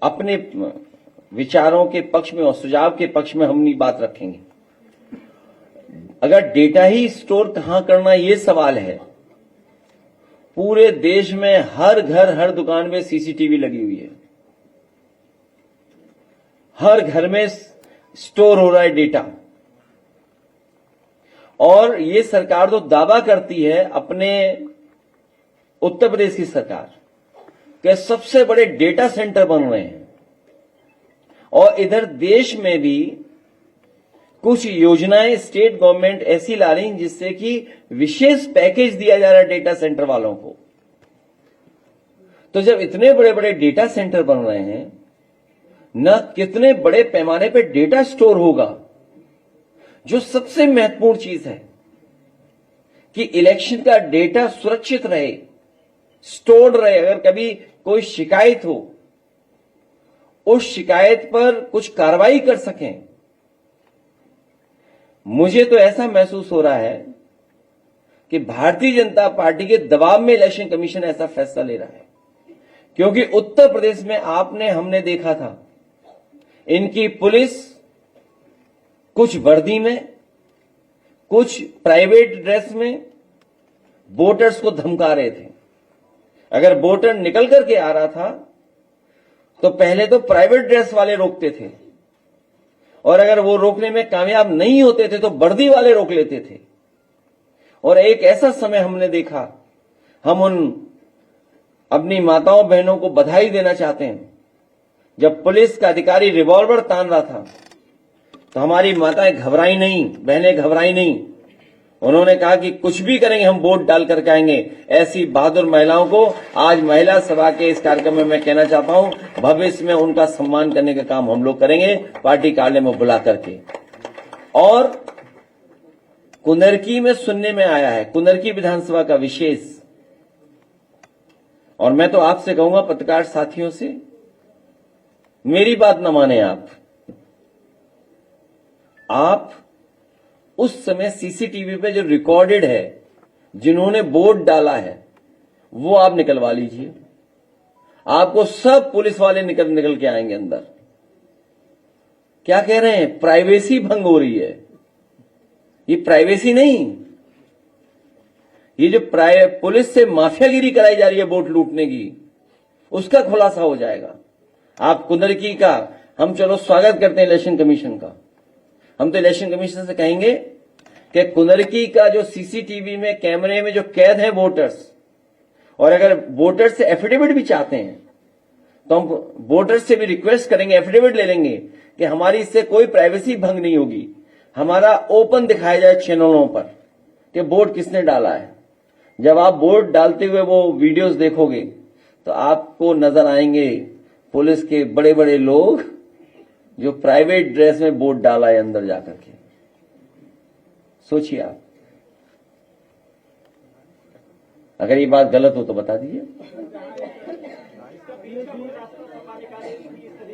अपने विचारों के पक्ष में और सुझाव के पक्ष में हम अपनी बात रखेंगे। अगर डेटा ही स्टोर कहां करना, ये सवाल है। पूरे देश में हर घर हर दुकान में सीसीटीवी लगी हुई है, हर घर में स्टोर हो रहा है डेटा। और ये सरकार तो दावा करती है, अपने उत्तर प्रदेश की सरकार, कि सबसे बड़े डेटा सेंटर बन रहे हैं। और इधर देश में भी कुछ योजनाएं स्टेट गवर्नमेंट ऐसी ला रही हैं जिससे कि विशेष पैकेज दिया जा रहा है डेटा सेंटर वालों को। तो जब इतने बड़े बड़े डेटा सेंटर बन रहे हैं, न कितने बड़े पैमाने पर डेटा स्टोर होगा। जो सबसे महत्वपूर्ण चीज है कि इलेक्शन का डेटा सुरक्षित रहे, स्टोर्ड रहे। अगर कभी कोई शिकायत हो, उस शिकायत पर कुछ कार्रवाई कर सकें। मुझे तो ऐसा महसूस हो रहा है कि भारतीय जनता पार्टी के दबाव में इलेक्शन कमीशन ऐसा फैसला ले रहा है, क्योंकि उत्तर प्रदेश में हमने देखा था, इनकी पुलिस कुछ वर्दी में, कुछ प्राइवेट ड्रेस में वोटर्स को धमका रहे थे। अगर वोटर निकल करके आ रहा था तो पहले तो प्राइवेट ड्रेस वाले रोकते थे, और अगर वो रोकने में कामयाब नहीं होते थे तो वर्दी वाले रोक लेते थे। और एक ऐसा समय हमने देखा, हम उन अपनी माताओं बहनों को बधाई देना चाहते हैं, जब पुलिस का अधिकारी रिवॉल्वर तान रहा था तो हमारी माताएं घबराई नहीं, बहनें घबराई नहीं। उन्होंने कहा कि कुछ भी करेंगे, हम वोट डाल करके आएंगे। ऐसी बहादुर महिलाओं को आज महिला सभा के इस कार्यक्रम में मैं कहना चाहता हूं, भविष्य में उनका सम्मान करने का काम हम लोग करेंगे, पार्टी कार्यालय में बुला करके। और कुंदरकी में सुनने में आया है, कुंदरकी विधानसभा का विशेष, और मैं तो आपसे कहूंगा पत्रकार साथियों से, मेरी बात न माने आप उस समय सीसीटीवी पे जो रिकॉर्डेड है, जिन्होंने वोट डाला है, वो आप निकलवा लीजिए। आपको सब पुलिस वाले निकल के आएंगे अंदर। क्या कह रहे हैं? प्राइवेसी भंग हो रही है। ये प्राइवेसी नहीं, ये जो पुलिस से माफियागिरी कराई जा रही है वोट लूटने की, उसका खुलासा हो जाएगा। आप कुंदरकी का हम चलो स्वागत करते हैं इलेक्शन कमीशन का। हम तो इलेक्शन कमीशन से कहेंगे कि कुंदरकी का जो सीसीटीवी में कैमरे में जो कैद है वोटर्स, और अगर वोटर्स से एफिडेविट भी चाहते हैं तो हम वोटर्स से भी रिक्वेस्ट करेंगे, एफिडेविट ले लेंगे कि हमारी इससे कोई प्राइवेसी भंग नहीं होगी। हमारा ओपन दिखाया जाए चैनलों पर कि वोट किसने डाला है। जब आप वोट डालते हुए वो वीडियोस देखोगे तो आपको नजर आएंगे पुलिस के बड़े बड़े लोग जो प्राइवेट ड्रेस में वोट डाला है अंदर जाकर के। सोचिए आप, अगर ये बात गलत हो तो बता दीजिए।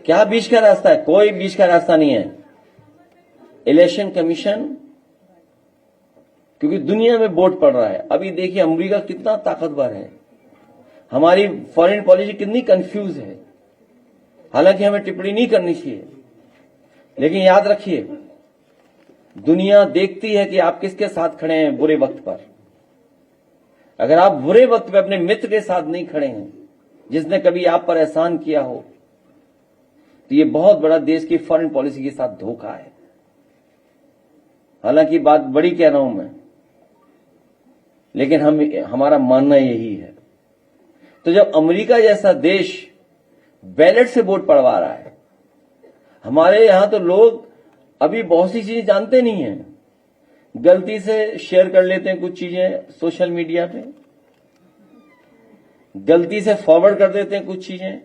क्या बीच का रास्ता है? कोई बीच का रास्ता नहीं है। इलेक्शन कमीशन, क्योंकि दुनिया में वोट पड़ रहा है। अभी देखिए अमेरिका कितना ताकतवर है, हमारी फॉरेन पॉलिसी कितनी कंफ्यूज है। हालांकि हमें टिप्पणी नहीं करनी चाहिए, लेकिन याद रखिए दुनिया देखती है कि आप किसके साथ खड़े हैं बुरे वक्त पर। अगर आप बुरे वक्त पे अपने मित्र के साथ नहीं खड़े हैं, जिसने कभी आप पर एहसान किया हो, तो ये बहुत बड़ा देश की फॉरेन पॉलिसी के साथ धोखा है। हालांकि बात बड़ी कह रहा हूं मैं, लेकिन हमारा मानना यही है। तो जब अमेरिका जैसा देश बैलेट से वोट पड़वा रहा है, हमारे यहां तो लोग अभी बहुत सी चीजें जानते नहीं हैं, गलती से शेयर कर लेते हैं कुछ चीजें सोशल मीडिया पे, गलती से फॉरवर्ड कर देते हैं कुछ चीजें।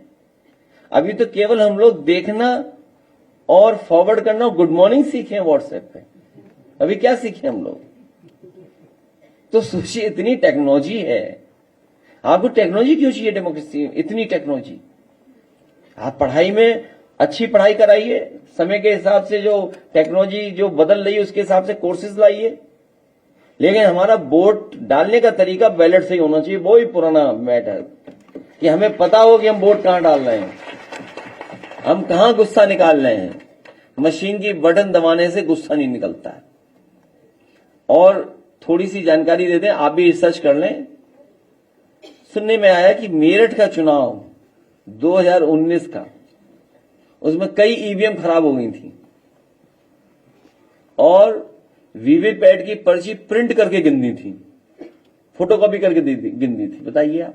अभी तो केवल हम लोग देखना और फॉरवर्ड करना, गुड मॉर्निंग सीखे व्हाट्सएप पे। अभी क्या सीखे हम लोग? तो सोचिए, इतनी टेक्नोलॉजी है। आपको टेक्नोलॉजी क्यों चाहिए? डेमोक्रेसी इतनी टेक्नोलॉजी। आप पढ़ाई में अच्छी पढ़ाई कराइए, समय के हिसाब से जो टेक्नोलॉजी जो बदल रही है उसके हिसाब से कोर्सेज लाइए, लेकिन हमारा वोट डालने का तरीका बैलेट से ही होना चाहिए। वो ही पुराना मैटर कि हमें पता हो कि हम वोट कहां डाल रहे हैं। हम कहां गुस्सा निकाल रहे हैं? मशीन की बटन दबाने से गुस्सा नहीं निकलता है। और थोड़ी सी जानकारी दे दें, आप भी रिसर्च कर लें। सुनने में आया कि मेरठ का चुनाव 2019 का, उसमें कई ईवीएम खराब हो गई थी और वीवीपैट की पर्ची प्रिंट करके गिननी थी, फोटोकॉपी करके गिननी थी। बताइए आप,